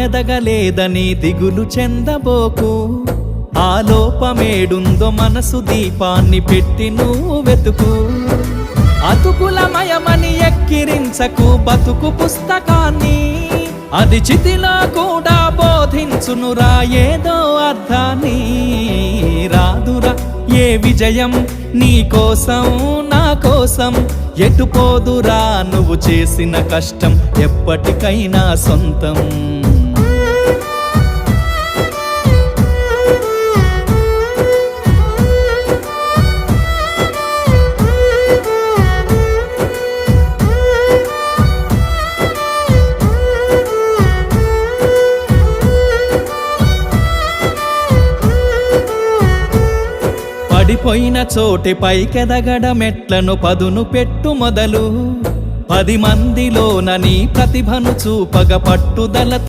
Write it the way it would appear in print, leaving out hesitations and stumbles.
ఎదగలేదని దిగులు చెందబోకు, ఆ లోపమేడుందో మనసు దీపాన్ని పెట్టి నువ్వు వెతుకు. అతుకులమయమని ఎక్కిరించకు బతుకు పుస్తకాన్ని, అది చితిలో కూడా బోధించునురా ఏదో అర్థాన్ని. రాదురా ఏ విజయం నీ కోసం నా కోసం, ఎటుపోదురా నువ్వు చేసిన కష్టం ఎప్పటికైనా సొంతం. పడిపోయిన చోటి పైకెదగడ మెట్లను పదును పెట్టు మొదలు, 10 మందిలోన నీ ప్రతిభను చూపగ పట్టుదల